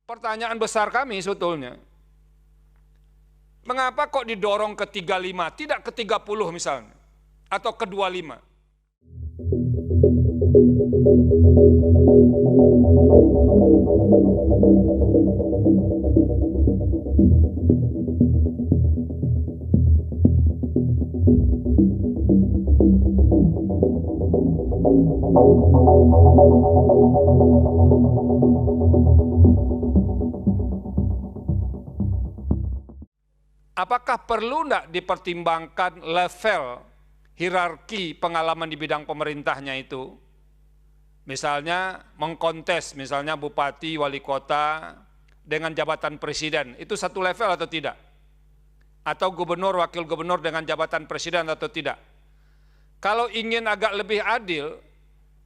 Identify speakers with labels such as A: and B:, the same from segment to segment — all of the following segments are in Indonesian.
A: Pertanyaan besar kami sebetulnya, mengapa kok didorong ke 35, tidak ke 30 misalnya, atau ke 25? Apakah perlu tidak dipertimbangkan level hierarki pengalaman di bidang pemerintahnya itu? Misalnya mengkontes, misalnya bupati, wali kota dengan jabatan presiden, itu satu level atau tidak? Atau gubernur, wakil gubernur dengan jabatan presiden atau tidak? Kalau ingin agak lebih adil,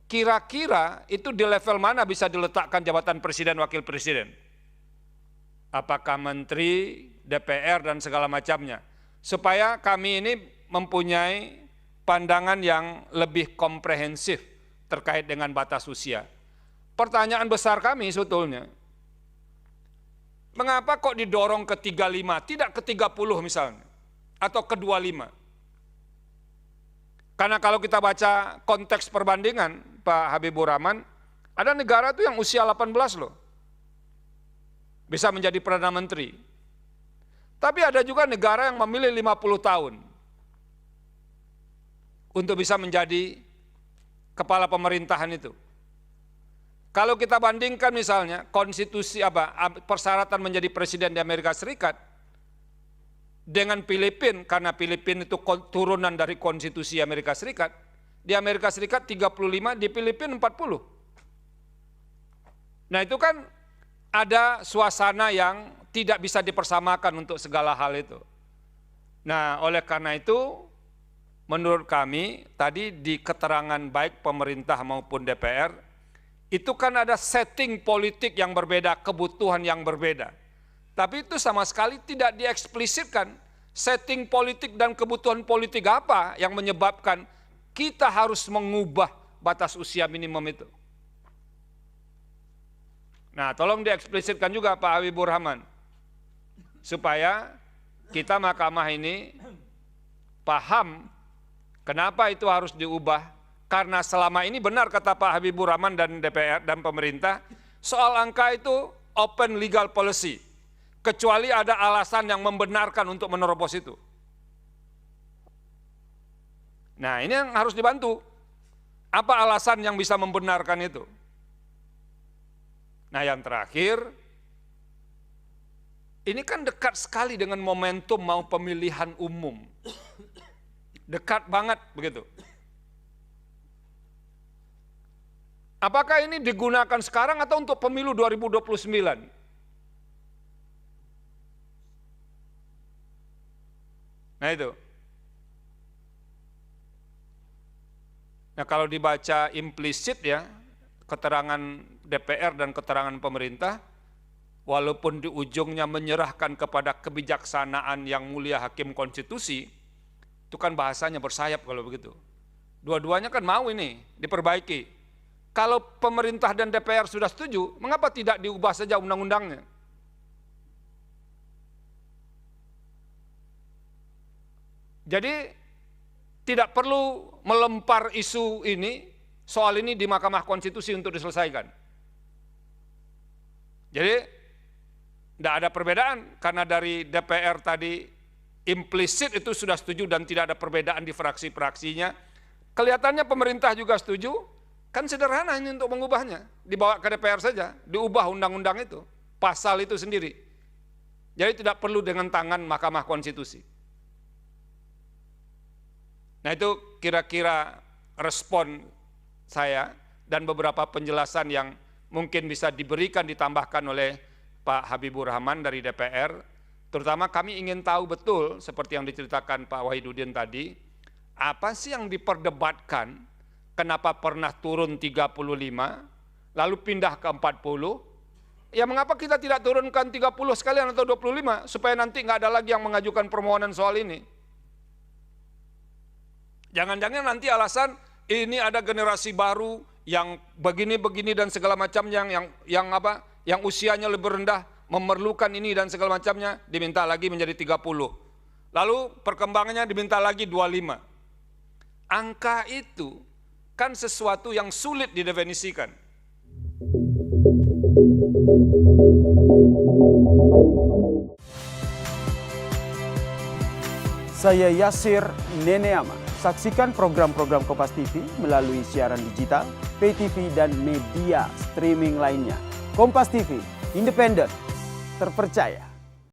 A: kira-kira itu di level mana bisa diletakkan jabatan presiden, wakil presiden? Apakah menteri, DPR, dan segala macamnya. Supaya kami ini mempunyai pandangan yang lebih komprehensif terkait dengan batas usia. Pertanyaan besar kami sebetulnya, mengapa kok didorong ke 35, tidak ke 30 misalnya, atau ke 25? Karena kalau kita baca konteks perbandingan, Pak Habibur Rahman, ada negara tuh yang usia 18 loh, bisa menjadi Perdana Menteri. Tapi ada juga negara yang memilih 50 tahun untuk bisa menjadi kepala pemerintahan itu. Kalau kita bandingkan misalnya konstitusi persyaratan menjadi presiden di Amerika Serikat dengan Filipina, karena Filipina itu turunan dari konstitusi Amerika Serikat, di Amerika Serikat 35, di Filipina 40. Nah itu kan ada suasana yang tidak bisa dipersamakan untuk segala hal itu. Nah, oleh karena itu, menurut kami, tadi di keterangan baik pemerintah maupun DPR, itu kan ada setting politik yang berbeda, kebutuhan yang berbeda. Tapi itu sama sekali tidak dieksplisitkan, setting politik dan kebutuhan politik apa yang menyebabkan kita harus mengubah batas usia minimum itu. Nah, tolong dieksplisitkan juga Pak Habibur Rahman, supaya kita mahkamah ini paham kenapa itu harus diubah, karena selama ini benar kata Pak Habibur Rahman dan DPR dan pemerintah, soal angka itu open legal policy, kecuali ada alasan yang membenarkan untuk menerobos itu. Nah, ini yang harus dibantu. Apa alasan yang bisa membenarkan itu? Nah, yang terakhir, ini kan dekat sekali dengan momentum mau pemilihan umum. Dekat banget begitu. Apakah ini digunakan sekarang atau untuk pemilu 2029? Nah itu. Nah kalau dibaca implisit ya, keterangan DPR dan keterangan pemerintah, walaupun di ujungnya menyerahkan kepada kebijaksanaan yang mulia hakim konstitusi, itu kan bahasanya bersayap kalau begitu. Dua-duanya kan mau ini diperbaiki. Kalau pemerintah dan DPR sudah setuju, mengapa tidak diubah saja undang-undangnya? Jadi tidak perlu melempar isu ini, soal ini di Mahkamah Konstitusi untuk diselesaikan. Jadi tidak ada perbedaan, karena dari DPR tadi implisit itu sudah setuju dan tidak ada perbedaan di fraksi-fraksinya. Kelihatannya pemerintah juga setuju, kan sederhana ini untuk mengubahnya, dibawa ke DPR saja, diubah undang-undang itu, pasal itu sendiri. Jadi tidak perlu dengan tangan Mahkamah Konstitusi. Nah itu kira-kira respon saya dan beberapa penjelasan yang mungkin bisa diberikan, ditambahkan oleh Pak Habibur Rahman dari DPR, terutama kami ingin tahu betul, seperti yang diceritakan Pak Wahidudin tadi, apa sih yang diperdebatkan, kenapa pernah turun 35, lalu pindah ke 40, ya mengapa kita tidak turunkan 30 sekalian atau 25, supaya nanti nggak ada lagi yang mengajukan permohonan soal ini. Jangan-jangan nanti alasan, ini ada generasi baru, yang begini-begini dan segala macam yang usianya lebih rendah memerlukan ini dan segala macamnya, diminta lagi menjadi 30. Lalu perkembangannya diminta lagi 25. Angka itu kan sesuatu yang sulit didefinisikan.
B: Saya Yasir Neneama. Saksikan program-program Kompas TV melalui siaran digital, pay TV, dan media streaming lainnya. Kompas TV, independen, terpercaya.